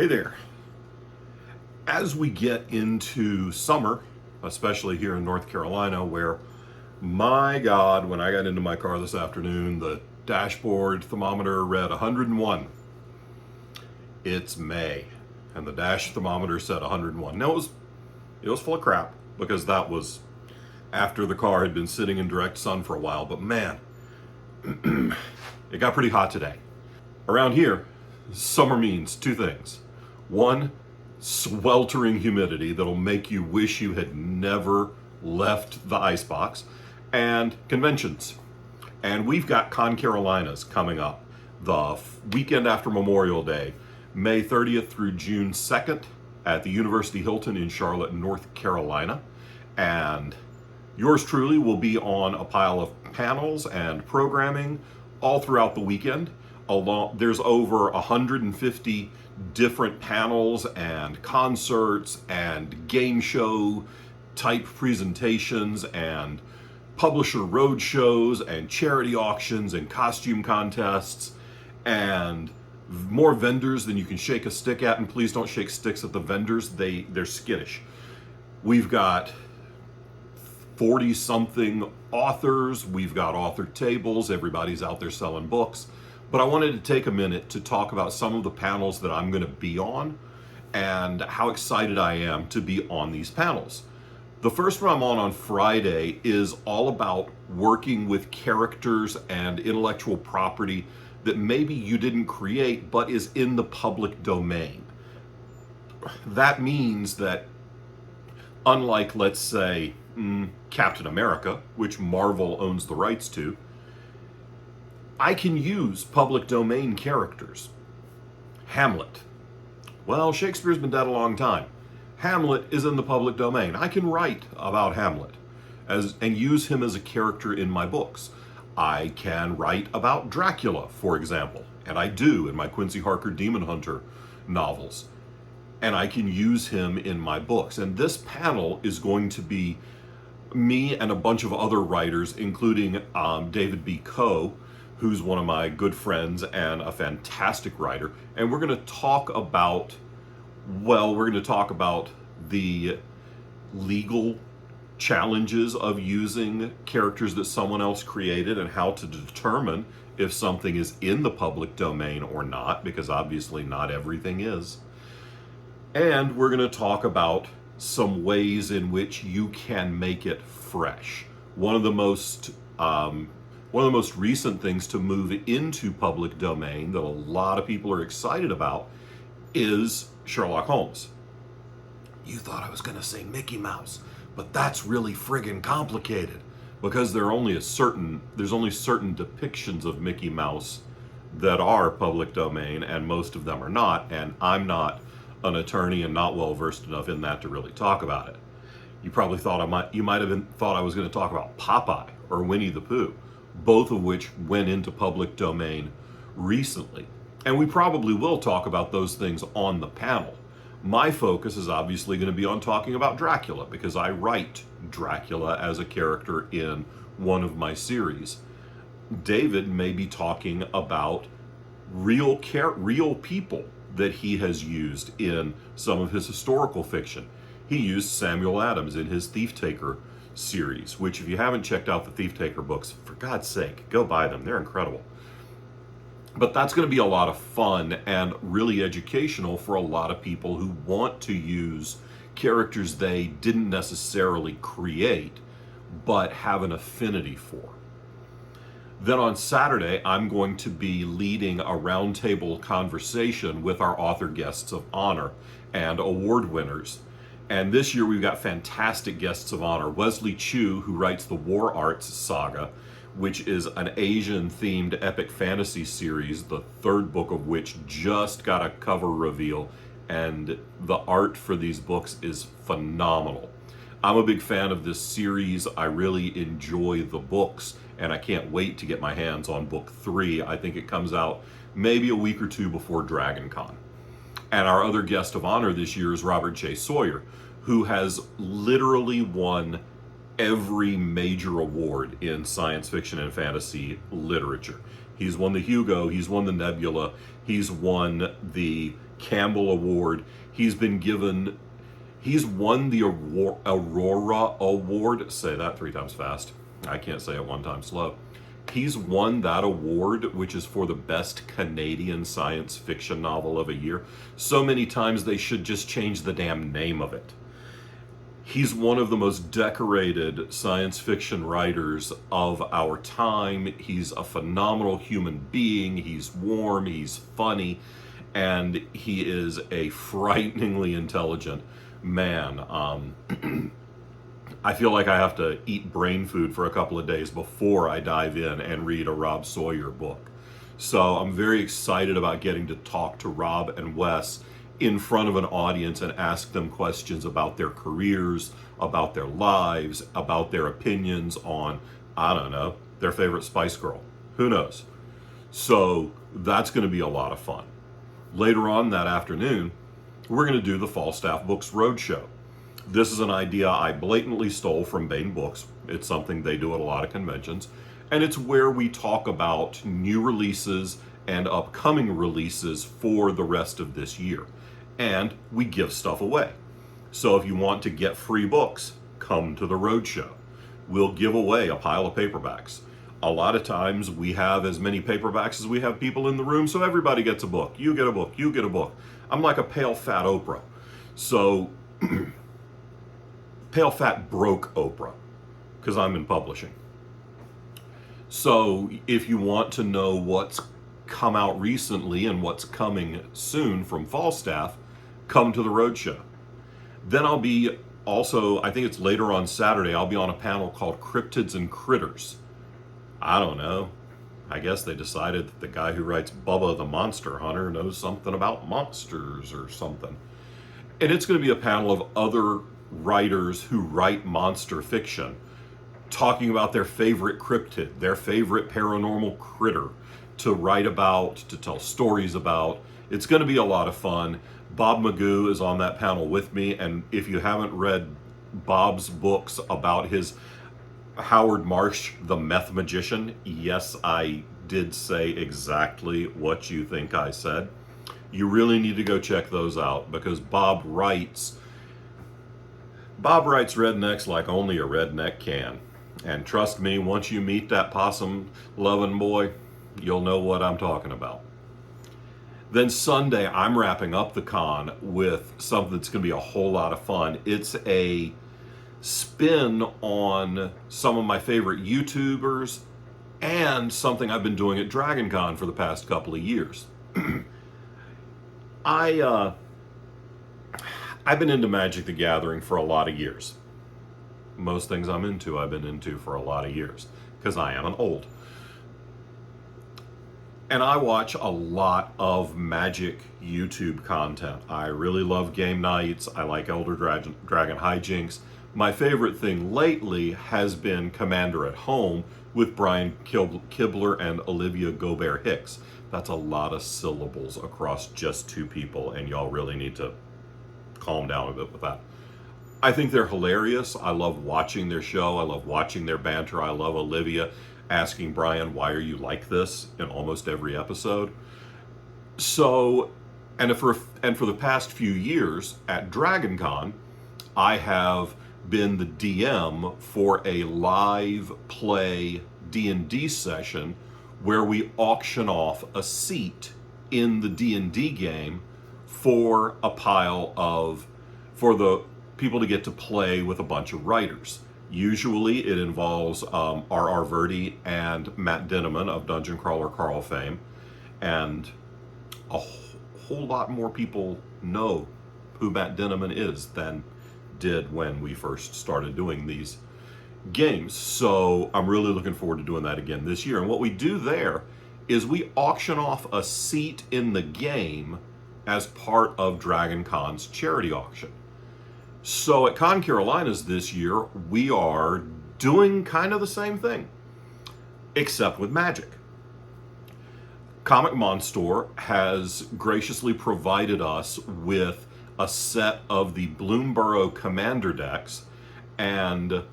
Hey there. As we get into summer, especially here in North Carolina, where, my God, when I got into my car this afternoon, the dashboard thermometer read 101. It's May, and the dash thermometer said 101. Now, it was full of crap, because that was after the car had been sitting in direct sun for a while, but man, it got pretty hot today. Around here, summer means two things. One, sweltering humidity that'll make you wish you had never left the icebox, and conventions. And we've got ConCarolinas coming up the weekend after Memorial Day, May 30th through June 2nd at the University Hilton in Charlotte, North Carolina. And yours truly will be on a pile of panels and programming all throughout the weekend. There's over 150 different panels and concerts and game show type presentations and publisher road shows and charity auctions and costume contests and more vendors than you can shake a stick at. And please don't shake sticks at the vendors, they're skittish. We've got 40 something authors, we've got author tables, everybody's out there selling books. But I wanted to take a minute to talk about some of the panels that I'm going to be on and how excited I am to be on these panels. The first one I'm on Friday is all about working with characters and intellectual property that maybe you didn't create but is in the public domain. That means that unlike, let's say, Captain America, which Marvel owns the rights to, I can use public domain characters. Hamlet. Well, Shakespeare's been dead a long time. Hamlet is in the public domain. I can write about Hamlet and use him as a character in my books. I can write about Dracula, for example, and I do in my Quincy Harker Demon Hunter novels. And I can use him in my books. And this panel is going to be me and a bunch of other writers, including David B. Coe, who's one of my good friends and a fantastic writer. And we're going to talk about, the legal challenges of using characters that someone else created and how to determine if something is in the public domain or not, because obviously not everything is. And we're going to talk about some ways in which you can make it fresh. One of the most recent things to move into public domain that a lot of people are excited about is Sherlock Holmes. You thought I was going to say Mickey Mouse, but that's really friggin' complicated because there's only certain depictions of Mickey Mouse that are public domain, and most of them are not. And I'm not an attorney and not well versed enough in that to really talk about it. You probably thought thought I was going to talk about Popeye or Winnie the Pooh, both of which went into public domain recently. And we probably will talk about those things on the panel. My focus is obviously going to be on talking about Dracula because I write Dracula as a character in one of my series. David may be talking about real people that he has used in some of his historical fiction. He used Samuel Adams in his Thief Taker series, which if you haven't checked out the Thief Taker books, for God's sake, go buy them. They're incredible. But that's going to be a lot of fun and really educational for a lot of people who want to use characters they didn't necessarily create, but have an affinity for. Then on Saturday, I'm going to be leading a roundtable conversation with our author guests of honor and award winners. And this year we've got fantastic guests of honor. Wesley Chu, who writes the War Arts Saga, which is an Asian-themed epic fantasy series, the third book of which just got a cover reveal, and the art for these books is phenomenal. I'm a big fan of this series. I really enjoy the books, and I can't wait to get my hands on book 3. I think it comes out maybe a week or two before DragonCon. And our other guest of honor this year is Robert J. Sawyer, who has literally won every major award in science fiction and fantasy literature. He's won the Hugo, he's won the Nebula, he's won the Campbell Award. He's won the Aurora Award. Say that 3 times fast. I can't say it 1 time slow. He's won that award, which is for the best Canadian science fiction novel of a year. So many times they should just change the damn name of it. He's one of the most decorated science fiction writers of our time. He's a phenomenal human being. He's warm, he's funny, and he is a frighteningly intelligent man. I feel like I have to eat brain food for a couple of days before I dive in and read a Rob Sawyer book. So I'm very excited about getting to talk to Rob and Wes in front of an audience and ask them questions about their careers, about their lives, about their opinions on, I don't know, their favorite Spice Girl. Who knows? So that's going to be a lot of fun. Later on that afternoon, we're going to do the Falstaff Books Roadshow. This is an idea I blatantly stole from Bain Books. It's something they do at a lot of conventions. And it's where we talk about new releases and upcoming releases for the rest of this year. And we give stuff away. So if you want to get free books, come to the roadshow. We'll give away a pile of paperbacks. A lot of times we have as many paperbacks as we have people in the room, so everybody gets a book. You get a book, you get a book. I'm like a pale fat Oprah. So, pale fat broke Oprah, because I'm in publishing. So if you want to know what's come out recently and what's coming soon from Falstaff, come to the roadshow. Then I'll be also, I think it's later on Saturday, I'll be on a panel called Cryptids and Critters. I don't know. I guess they decided that the guy who writes Bubba the Monster Hunter knows something about monsters or something. And it's going to be a panel of other writers who write monster fiction, talking about their favorite cryptid, their favorite paranormal critter to write about, to tell stories about. It's going to be a lot of fun. Bob Magoo is on that panel with me, and if you haven't read Bob's books about his Howard Marsh, the meth magician, yes, I did say exactly what you think I said. You really need to go check those out, because Bob writes rednecks like only a redneck can. And trust me, once you meet that possum-loving boy, you'll know what I'm talking about. Then Sunday, I'm wrapping up the con with something that's going to be a whole lot of fun. It's a spin on some of my favorite YouTubers and something I've been doing at Dragon Con for the past couple of years. I've been into Magic the Gathering for a lot of years. Most things I'm into, I've been into for a lot of years, because I am an old. And I watch a lot of Magic YouTube content. I really love game nights. I like Elder Dragon hijinks. My favorite thing lately has been Commander at Home with Brian Kibler and Olivia Gobert Hicks. That's a lot of syllables across just 2 people, and y'all really need to calm down a bit with that. I think they're hilarious. I love watching their show. I love watching their banter. I love Olivia asking Brian, why are you like this, in almost every episode. So, and for the past few years at Dragon Con, I have been the DM for a live play D&D session where we auction off a seat in the D&D game for the people to get to play with a bunch of writers. Usually it involves R.R. Verdi and Matt Dinneman of Dungeon Crawler Carl fame, and a whole lot more people know who Matt Dinneman is than did when we first started doing these games. So I'm really looking forward to doing that again this year. And what we do there is we auction off a seat in the game as part of Dragon Con's charity auction. So at ConCarolinas this year, we are doing kind of the same thing, except with Magic. Comic Monster has graciously provided us with a set of the Bloomborough Commander decks, and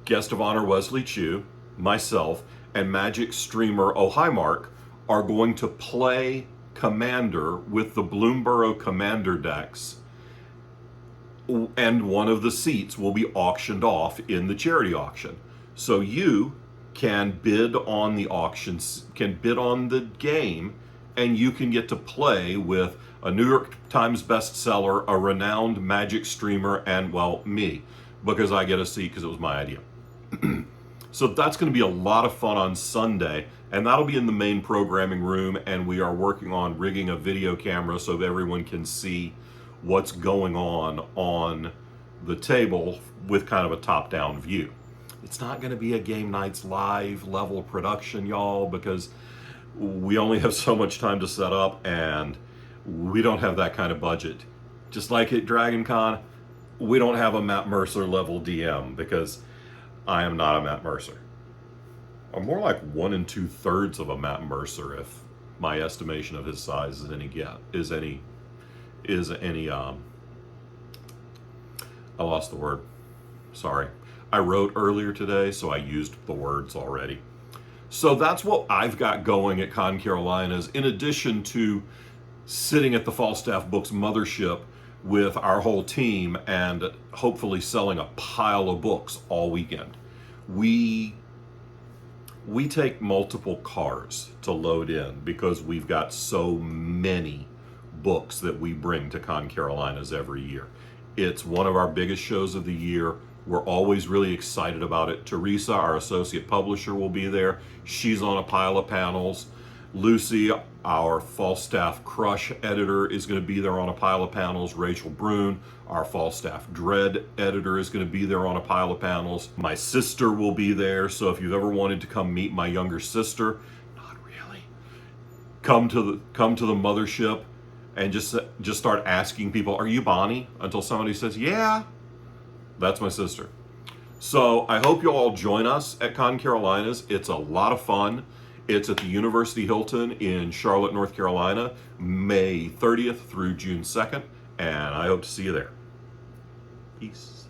guest of honor Wesley Chu, myself, and Magic streamer Oh Hi Mark are going to play commander with the Bloomborough commander decks, and one of the seats will be auctioned off in the charity auction. So you can bid on the auctions, can bid on the game, and you can get to play with a New York Times bestseller, a renowned Magic streamer, and, well, me, because I get a seat because it was my idea. So that's going to be a lot of fun on Sunday, and that'll be in the main programming room, and we are working on rigging a video camera so that everyone can see what's going on the table with kind of a top-down view. It's not going to be a Game Nights Live level production, y'all, because we only have so much time to set up, and we don't have that kind of budget. Just like at Dragon Con, we don't have a Matt Mercer level DM, because I am not a Matt Mercer. I'm more like 1 2/3 of a Matt Mercer, if my estimation of his size is any I lost the word. Sorry. I wrote earlier today, so I used the words already. So that's what I've got going at ConCarolinas, in addition to sitting at the Falstaff Books mothership with our whole team and hopefully selling a pile of books all weekend. We take multiple cars to load in because we've got so many books that we bring to ConCarolinas every year. It's one of our biggest shows of the year. We're always really excited about it. Teresa, our associate publisher, will be there. She's on a pile of panels. Lucy, our Falstaff Crush editor, is going to be there on a pile of panels. Rachel Brune, our Falstaff Dread editor, is going to be there on a pile of panels. My sister will be there, so if you've ever wanted to come meet my younger sister, not really, come to the mothership and just start asking people, "Are you Bonnie?" Until somebody says, "Yeah." That's my sister. So I hope you'll all join us at ConCarolinas. It's a lot of fun. It's at the University Hilton in Charlotte, North Carolina, May 30th through June 2nd, and I hope to see you there. Peace.